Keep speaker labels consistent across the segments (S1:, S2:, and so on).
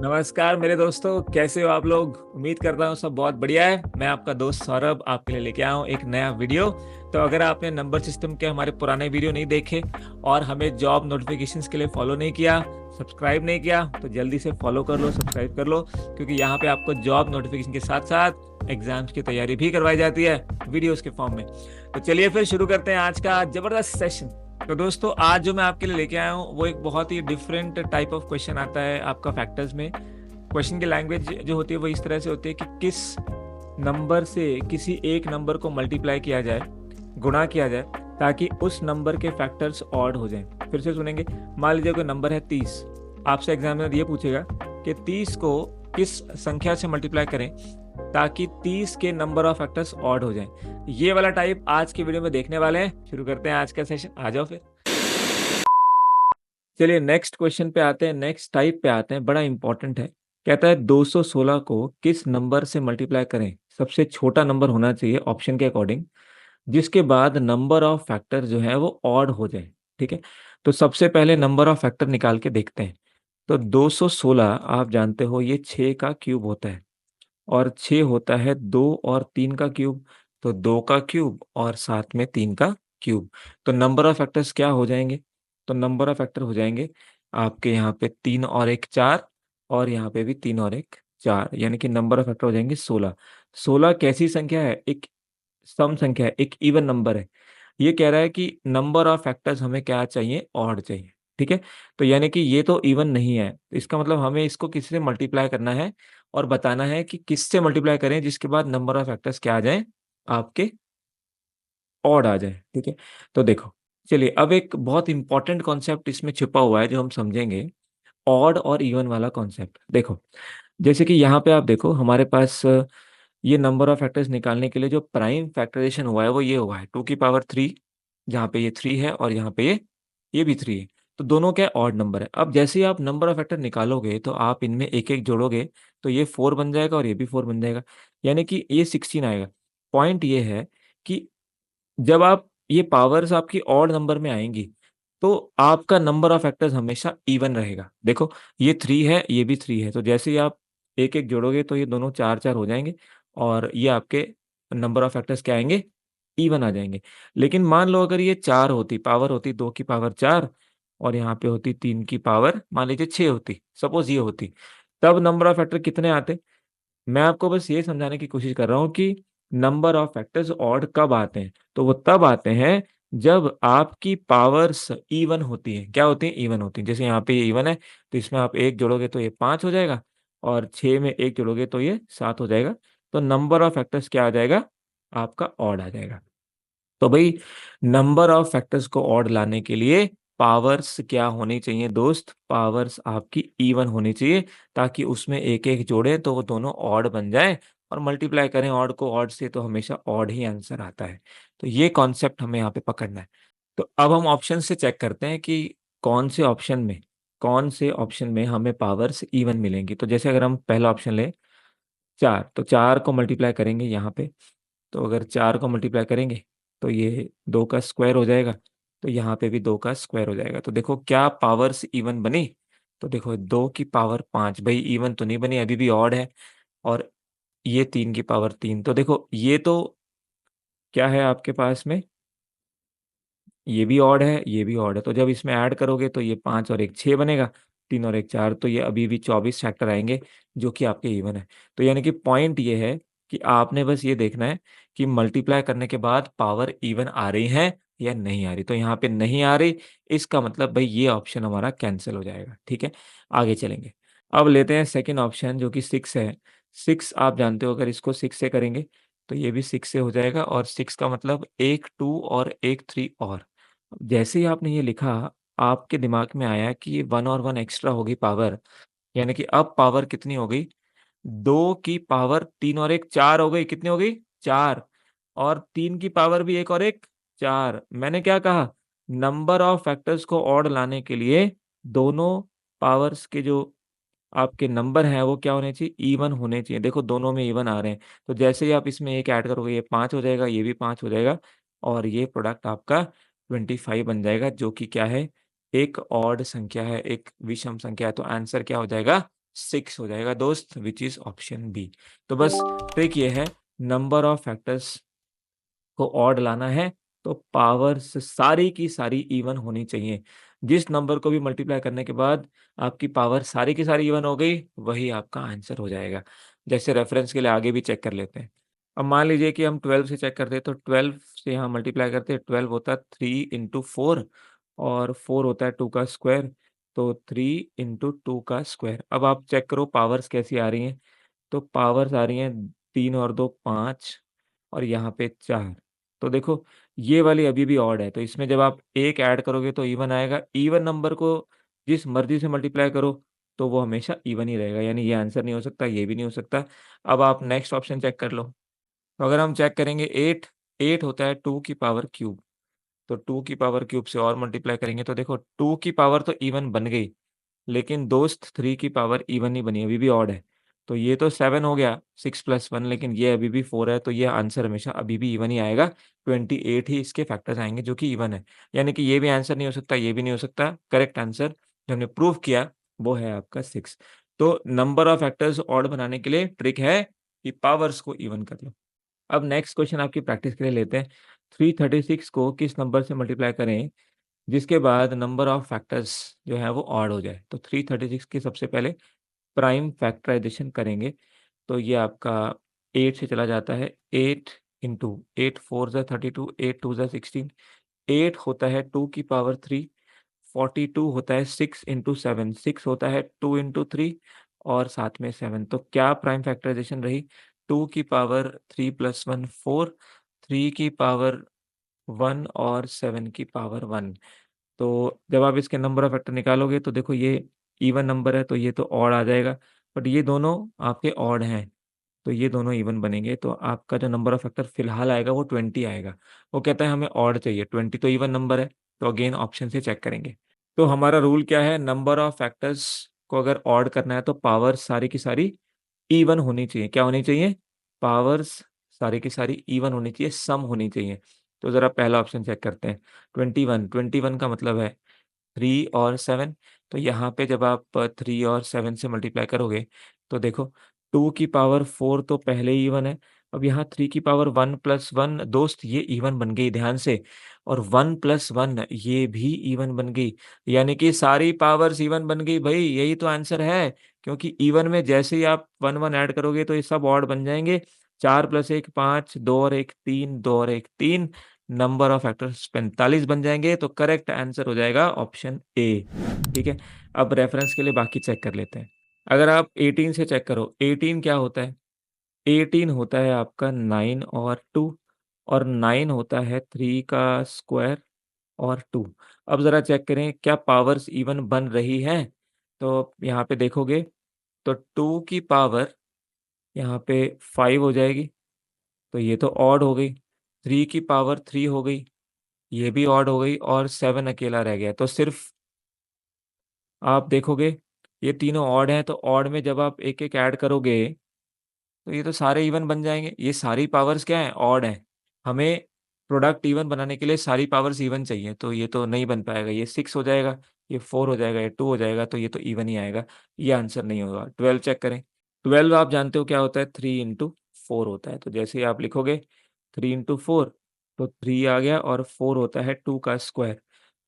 S1: नमस्कार मेरे दोस्तों, कैसे हो आप लोग। उम्मीद करता हूँ सब बहुत बढ़िया है। मैं आपका दोस्त सौरभ आपके लिए लेके आया हूँ एक नया वीडियो। तो अगर आपने नंबर सिस्टम के हमारे पुराने वीडियो नहीं देखे और हमें जॉब नोटिफिकेशंस के लिए फॉलो नहीं किया, सब्सक्राइब नहीं किया, तो जल्दी से फॉलो कर लो, सब्सक्राइब कर लो, क्योंकि यहाँ पे आपको जॉब नोटिफिकेशन के साथ साथ एग्जाम्स की तैयारी भी करवाई जाती है वीडियोस के फॉर्म में। तो चलिए फिर शुरू करते हैं आज का जबरदस्त सेशन। तो दोस्तों, आज जो मैं आपके लिए लेके आया हूँ वो एक बहुत ही डिफरेंट टाइप ऑफ क्वेश्चन आता है आपका फैक्टर्स में। क्वेश्चन की लैंग्वेज जो होती है वो इस तरह से होती है कि किस नंबर से किसी एक नंबर को मल्टीप्लाई किया जाए, गुणा किया जाए, ताकि उस नंबर के फैक्टर्स ऑड हो जाएं। फिर से सुनेंगे। मान लीजिए कोई नंबर है 30, आपसे एग्जामिनर ये पूछेगा कि 30 को किस संख्या से मल्टीप्लाई करें ताकि 30 के नंबर ऑफ फैक्टर्स ऑड हो जाएं। ये वाला टाइप आज के वीडियो में देखने वाले हैं। शुरू करते हैं आज का सेशन, आ जाओ फिर। चलिए नेक्स्ट क्वेश्चन पे आते हैं, नेक्स्ट टाइप पे आते हैं, बड़ा इंपॉर्टेंट है। कहता है 216 को किस नंबर से मल्टीप्लाई करें। सबसे छोटा नंबर होना चाहिए ऑप्शन के अकॉर्डिंग, जिसके बाद नंबर ऑफ फैक्टर जो है वो ऑड हो जाए। ठीक है, तो सबसे पहले नंबर ऑफ फैक्टर निकाल के देखते हैं। तो 216 आप जानते हो ये 6 का क्यूब होता है, और 6 होता है 2 और 3 का क्यूब। तो 2 का क्यूब और साथ में 3 का क्यूब। तो नंबर ऑफ फैक्टर्स क्या हो जाएंगे? तो नंबर ऑफ फैक्टर हो जाएंगे आपके यहाँ पे 3 और 1 4, और यहाँ पे भी 3 और 1 4, यानी कि नंबर ऑफ फैक्टर हो जाएंगे 16। 16 कैसी संख्या है? एक सम संख्या है, एक इवन नंबर है। ये कह रहा है कि नंबर ऑफ फैक्टर्स हमें क्या चाहिए? ऑड चाहिए। ठीक है, तो यानी कि ये तो इवन नहीं है, तो इसका मतलब हमें इसको किसी से मल्टीप्लाई करना है और बताना है कि किससे मल्टीप्लाई करें जिसके बाद नंबर ऑफ फैक्टर्स क्या आ जाए? आपके ऑड आ जाए। ठीक है, तो देखो, चलिए अब एक बहुत इंपॉर्टेंट कॉन्सेप्ट इसमें छुपा हुआ है जो हम समझेंगे। ऑड और इवन वाला कॉन्सेप्ट देखो। जैसे कि यहाँ पे आप देखो, हमारे पास ये नंबर ऑफ फैक्टर्स निकालने के लिए जो प्राइम फैक्टराइजेशन हुआ है वो ये हुआ है 2 की पावर 3, जहाँ पे ये 3 है और यहाँ पे ये भी 3 है। तो दोनों क्या ऑड नंबर है। अब जैसे ही आप नंबर ऑफ फैक्टर निकालोगे तो आप इनमें एक एक जोड़ोगे, तो ये 4 बन जाएगा और ये भी 4 बन जाएगा, यानी कि ये 16 आएगा। पॉइंट ये है कि जब आप ये पावर्स आपकी ऑड नंबर में आएंगी तो आपका नंबर ऑफ फैक्टर्स हमेशा इवन रहेगा। देखो, ये 3 है, ये भी 3 है, तो जैसे ही आप एक एक जोड़ोगे तो ये दोनों 4 4 हो जाएंगे, और ये आपके नंबर ऑफ फैक्टर्स क्या आएंगे? इवन आ जाएंगे। लेकिन मान लो अगर ये 4 होती, पावर होती 2 की पावर 4, और यहाँ पे होती 3 की पावर मान लीजिए 6 होती, सपोज ये होती, तब नंबर ऑफ फैक्टर कितने आते? मैं आपको बस ये समझाने की कोशिश कर रहा हूँ कि नंबर ऑफ फैक्टर्स ऑड कब आते हैं। तो वो तब आते हैं जब आपकी पावर्स इवन होती है। क्या होती है? इवन होती है। जैसे यहाँ पे ये इवन है, तो इसमें आप एक जोड़ोगे तो ये 5 हो जाएगा, और 6 में एक जोड़ोगे तो ये 7 हो जाएगा। तो नंबर ऑफ फैक्टर्स क्या आ जाएगा? आपका ऑड आ जाएगा। तो भाई, नंबर ऑफ फैक्टर्स को ऑड लाने के लिए पावर्स क्या होनी चाहिए दोस्त? पावर्स आपकी इवन होनी चाहिए, ताकि उसमें एक एक जोड़े तो वो दोनों ऑड बन जाए, और मल्टीप्लाई करें ऑड को ऑड से तो हमेशा ऑड ही आंसर आता है। तो ये कॉन्सेप्ट हमें यहाँ पे पकड़ना है। तो अब हम ऑप्शन से चेक करते हैं कि कौन से ऑप्शन में हमें पावर्स इवन मिलेंगी। तो जैसे अगर हम पहला ऑप्शन लें 4, तो 4 को मल्टीप्लाई करेंगे यहाँ पे। तो अगर 4 को मल्टीप्लाई करेंगे तो ये 2 का स्क्वायर हो जाएगा, तो यहाँ पे भी 2 का स्क्वायर हो जाएगा। तो देखो क्या पावर्स इवन बनी? तो देखो 2 की पावर 5 भाई इवन तो नहीं बनी, अभी भी ऑड है। और ये 3 की पावर 3, तो देखो ये तो क्या है आपके पास में? ये भी ऑड है, ये भी ऑड है। तो जब इसमें ऐड करोगे तो ये 5 और 1 6 बनेगा, 3 और 1 4, तो ये अभी भी 24 फैक्टर आएंगे जो कि आपके इवन है। तो यानी कि पॉइंट ये है कि आपने बस ये देखना है कि मल्टीप्लाई करने के बाद पावर इवन आ रही है या नहीं आ रही। तो यहाँ पे नहीं आ रही, इसका मतलब भाई ये ऑप्शन हमारा कैंसिल हो जाएगा। ठीक है, आगे चलेंगे। अब लेते हैं सेकेंड ऑप्शन जो कि 6 है। 6 आप जानते हो, अगर इसको 6 से करेंगे तो ये भी 6 से हो जाएगा, और 6 का मतलब एक 2 और एक 3 और। जैसे ही आपने ये लिखा, आपके दिमाग में आया कि ये 1 और 1 एक्स्ट्रा होगी पावर, यानी कि अब पावर कितनी हो गई? 2 की पावर 3 और 1 4 हो गई। कितनी हो गई? 4। और 3 की पावर भी 1 और 1 4। मैंने क्या कहा? नंबर ऑफ फैक्टर्स को ऑड लाने के लिए दोनों पावर्स के जो आपके नंबर हैं वो क्या होने चाहिए? इवन होने चाहिए। देखो दोनों में इवन आ रहे हैं, तो जैसे ही आप इसमें एक ऐड करोगे ये 5 हो जाएगा, ये भी 5 हो जाएगा, और ये प्रोडक्ट आपका 25 बन जाएगा, जो कि क्या है? एक ऑड संख्या है, एक विषम संख्या है। तो आंसर क्या हो जाएगा? 6 हो जाएगा दोस्त, विच इज ऑप्शन बी। तो बस ट्रिक ये है, नंबर ऑफ फैक्टर्स को ऑड लाना है तो पावर्स सारी की सारी इवन होनी चाहिए। जिस नंबर को भी मल्टीप्लाई करने के बाद आपकी पावर सारी की सारी इवन हो गई, वही आपका आंसर हो जाएगा। जैसे रेफरेंस के लिए आगे भी चेक कर लेते हैं। अब मान लीजिए कि हम 12 से चेक करते हैं, तो 12 से यहाँ मल्टीप्लाई करते हैं, 12 होता है 3 इंटू 4 और 4 होता है 2 का स्क्वायर, तो 3 इंटू 2 का स्क्वायर। अब आप चेक करो पावर्स कैसी आ रही हैं, तो पावर्स आ रही हैं 3 और 2 5 और यहाँ पे 4। तो देखो ये वाली अभी भी ऑड है, तो इसमें जब आप 1 ऐड करोगे तो इवन आएगा। इवन नंबर को जिस मर्ज़ी से मल्टीप्लाई करो, तो वो हमेशा इवन ही रहेगा, यानी ये आंसर नहीं हो सकता, ये भी नहीं हो सकता। अब आप नेक्स्ट ऑप्शन चेक कर लो। तो अगर हम चेक करेंगे 8, 8 होता है 2 की पावर क्यूब, तो 2 की पावर क्यूब से और मल्टीप्लाई करेंगे तो देखो 2 की पावर तो इवन बन गई, लेकिन दोस्त 3 की पावर इवन नहीं बनी, अभी भी ऑड है। तो ये तो 7 हो गया, 6 प्लस 1, लेकिन ये अभी भी 4 है, तो ये आंसर हमेशा अभी भी इवन ही आएगा। 28 ही इसके फैक्टर्स आएँगे जो कि इवन है। यानी कि ये भी आंसर नहीं हो सकता, ये भी नहीं हो सकता। करेक्ट आंसर जो हमने प्रूव किया वो है आपका 6। तो नंबर ऑफ फैक्टर्स ऑड बनाने के लिए ट्रिक है कि पावर्स को इवन कर लो। अब नेक्स्ट क्वेश्चन आपकी प्रैक्टिस के लिए लेते हैं। 336 को किस नंबर से मल्टीप्लाई करें जिसके बाद नंबर ऑफ फैक्टर्स जो है वो ऑड हो जाए? तो 336 की सबसे पहले प्राइम फैक्टराइज़ेशन करेंगे, तो ये आपका 8 से चला जाता है, 8 इंटू 8 4 ज़ा 32, 8 2 ज़ा 16, 8 होता है 2 की पावर 3, 42 होता है 6 इंटू 7, 6 होता है 2 इंटू 3 और साथ में 7। तो क्या प्राइम फैक्टराइज़ेशन रही? 2 की पावर 3 प्लस 1 4, 3 की पावर 1 और 7 की पावर 1। तो जब आप इसके नंबर ऑफ फैक्टर निकालोगे तो देखो ये इवन नंबर है, तो ये तो ऑड आ जाएगा, बट ये दोनों आपके ऑड हैं, तो ये दोनों इवन बनेंगे, तो आपका जो नंबर ऑफ फैक्टर फिलहाल आएगा वो 20 आएगा। वो कहता है हमें ऑड चाहिए, 20 तो इवन नंबर है, तो अगेन ऑप्शन से चेक करेंगे। तो हमारा रूल क्या है, नंबर ऑफ फैक्टर्स को अगर ऑड करना है तो पावर सारी की सारी इवन होनी चाहिए। क्या होनी चाहिए? पावर्स सारी की सारी इवन होनी चाहिए, सम होनी चाहिए। तो ज़रा पहला ऑप्शन चेक करते हैं। 21, 21 का मतलब है 3 और 7, तो यहाँ पे जब आप 3 और 7 से मल्टीप्लाई करोगे, तो देखो 2 की पावर 4 तो पहले ही इवन है। अब यहाँ 3 की पावर 1 प्लस 1 दोस्त ये इवन बन गई ध्यान से, और 1 प्लस 1 ये भी इवन बन गई। यानी कि सारी पावर्स इवन बन गई भई, यही तो आंसर है। क्योंकि इवन में जैसे ही आप 1 ऐड करोगे तो ये सब ऑड बन जाएँगे। 4 प्लस 1 5, 2 और 1 3, 2 और 1 3, नंबर ऑफ फैक्टर्स 45 बन जाएँगे, तो करेक्ट आंसर हो जाएगा ऑप्शन ए। ठीक है? अब रेफरेंस के लिए बाकी चेक कर लेते हैं। अगर आप 18 से चेक करो, 18 क्या होता है? 18 होता है आपका 9 और 2, और 9 होता है 3 का स्क्वायर और 2। अब ज़रा चेक करें क्या पावर्स इवन बन रही हैं? तो यहाँ पे देखोगे तो 2 की पावर यहाँ पे 5 हो जाएगी, तो ये तो ऑड हो गई। 3 की पावर 3 हो गई, ये भी ऑड हो गई, और 7 अकेला रह गया। तो सिर्फ़ आप देखोगे ये तीनों ऑड हैं, तो ऑड में जब आप एक-एक ऐड करोगे, तो ये तो सारे इवन बन जाएँगे। ये सारी पावर्स क्या हैं? ऑड हैं। हमें प्रोडक्ट इवन बनाने के लिए सारी पावर्स इवन चाहिए, तो ये तो नहीं बन पाएगा। ये 6 हो जाएगा, ये 4 हो जाएगा, ये 2 हो जाएगा, तो ये तो इवन ही आएगा। ये आंसर नहीं होगा। 12 चेक करें। 12 आप जानते हो क्या होता है? 3 इंटू 4 होता है। तो जैसे ही आप लिखोगे 3 इंटू 4, तो 3 आ गया, और 4 होता है 2 का स्क्वायर।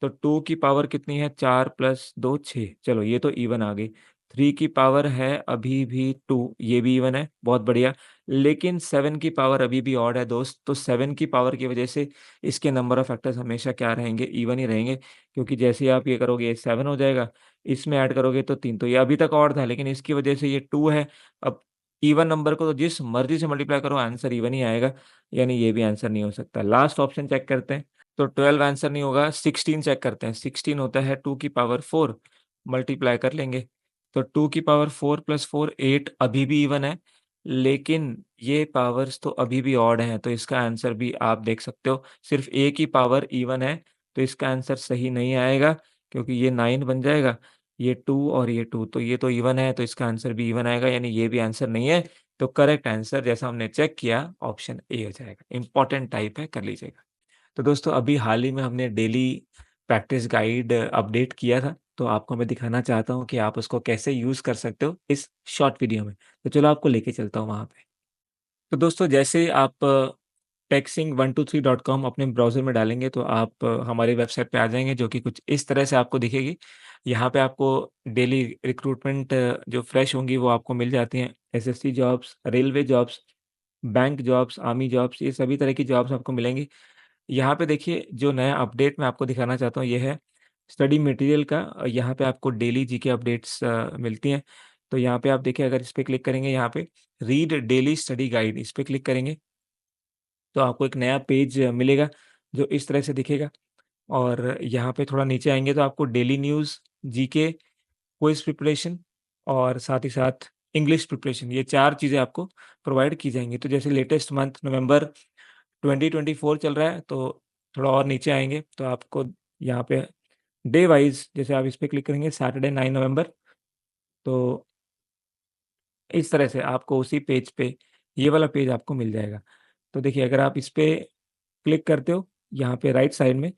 S1: तो 2 की पावर कितनी है? 4 प्लस 2 6। चलो ये तो इवन आ गई। 3 की पावर है अभी भी 2, ये भी इवन है, बहुत बढ़िया। लेकिन 7 की पावर अभी भी ऑड है दोस्त, तो 7 की पावर की वजह से इसके नंबर ऑफ फैक्टर्स हमेशा क्या रहेंगे? इवन ही रहेंगे, क्योंकि जैसे ही आप ये करोगे ये 7 हो जाएगा, इसमें ऐड करोगे तो 3, तो ये अभी तक ऑड था, लेकिन इसकी वजह से ये 2 है। अब इवन नंबर को तो जिस मर्ज़ी से मल्टीप्लाई करो आंसर इवन ही आएगा, यानी ये भी आंसर नहीं हो सकता। लास्ट ऑप्शन चेक करते हैं, तो 12 आंसर नहीं होगा, 16 चेक करते हैं। 16 होता है 2 की पावर 4, मल्टीप्लाई कर लेंगे, तो 2 की पावर 4 प्लस 4 8 अभी भी इवन है, लेकिन ये पावर्स तो अभी भी ऑड हैं, तो इसका आंसर भी आप देख सकते हो, सिर्फ़ ए की पावर इवन है, तो इसका आंसर सही नहीं आएगा, क्योंकि ये 9 बन जाएगा, ये 2 और ये 2, तो ये तो इवन है, तो इसका आंसर भी इवन आएगा, यानी ये भी आंसर नहीं है। तो करेक्ट आंसर जैसा हमने चेक किया ऑप्शन ए हो जाएगा। इम्पोर्टेंट टाइप है, कर लीजिएगा। तो दोस्तों अभी हाल ही में हमने डेली प्रैक्टिस गाइड अपडेट किया था, तो आपको मैं दिखाना चाहता हूँ कि आप उसको कैसे यूज़ कर सकते हो इस शॉर्ट वीडियो में। तो चलो आपको लेके चलता हूँ वहाँ पे। तो दोस्तों जैसे आप techsing123.com अपने ब्राउज़र में डालेंगे तो आप हमारी वेबसाइट पे आ जाएँगे जो कि कुछ इस तरह से आपको दिखेगी। यहाँ पे आपको डेली रिक्रूटमेंट जो फ्रेश होंगी वो आपको मिल जाती हैं। SSC jobs, railway jobs, bank jobs, army jobs, ये सभी तरह की जॉब्स आपको मिलेंगी। यहाँ पे देखिए जो नया अपडेट मैं आपको दिखाना चाहता हूँ ये है स्टडी मटेरियल का। यहाँ पे आपको डेली जीके अपडेट्स मिलती हैं। तो यहाँ पे आप देखिए अगर इस पे क्लिक करेंगे यहाँ पे रीड डेली स्टडी गाइड इस पे क्लिक करेंगे तो आपको एक नया पेज मिलेगा जो इस तरह से दिखेगा और यहाँ पे थोड़ा नीचे आएँगे तो आपको daily news, GK, quiz preparation और साथ ही साथ इंग्लिश प्रिपरेशन ये 4 चीज़ें आपको प्रोवाइड की जाएँगी। तो जैसे लेटेस्ट मंथ नवंबर 2024 चल रहा है तो थोड़ा और नीचे आएँगे तो आपको यहाँ पे डे वाइज़ जैसे आप इस पे क्लिक करेंगे सैटरडे 9 नवंबर तो इस तरह से आपको उसी पेज पे ये वाला पेज आपको मिल जाएगा। तो देखिए अगर आप इस पे क्लिक करते हो यहाँ पे राइट साइड में,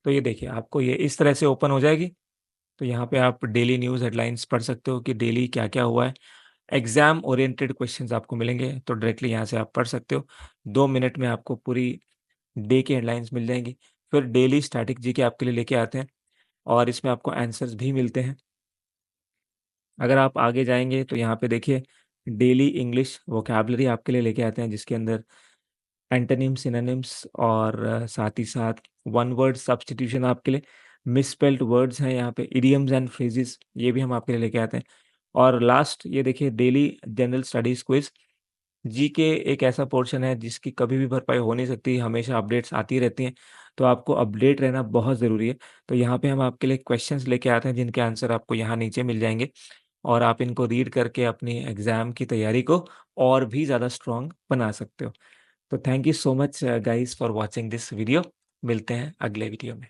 S1: तो ये देखिए आपको ये इस तरह से ओपन हो जाएगी। तो यहाँ पे आप डेली न्यूज़ हेडलाइन्स पढ़ सकते हो कि डेली क्या-क्या हुआ है। एग्ज़ाम ओरिएंटेड क्वेश्चन्स आपको मिलेंगे, तो डायरेक्टली यहाँ से आप पढ़ सकते हो। 2 मिनट में आपको पूरी डे की हेडलाइन्स मिल जाएँगी। फिर डेली स्टैटिक जीके आपके लिए लेके आते हैं और इसमें आपको आंसर्स भी मिलते हैं। अगर आप आगे जाएँगे तो यहाँ पे देखिए डेली इंग्लिश वोकैब्युलरी आपके लिए लेके आते हैं जिसके अंदर एंटोनिम्स, सिनोनिम्स और साथ ही साथ वन वर्ड सब्स्टिट्यूशन आपके लिए, मिसस्पेल्ड वर्ड्स हैं यहाँ पे, इडियम्स एंड फ्रेजेस ये भी हम आपके लिए लेके आते हैं। और लास्ट ये देखिए daily general studies quiz, GK एक ऐसा पोर्शन है जिसकी कभी भी भरपाई हो नहीं सकती, हमेशा अपडेट्स आती रहती हैं, तो आपको अपडेट रहना बहुत ज़रूरी है। तो यहाँ पे हम आपके लिए क्वेश्चंस लेके आते हैं जिनके आंसर आपको यहाँ नीचे मिल जाएँगे और आप इनको रीड करके अपनी एग्ज़ाम की तैयारी को और भी ज़्यादा स्ट्रॉन्ग बना सकते हो। तो thank you so much guys for watching this video. मिलते हैं अगले वीडियो में।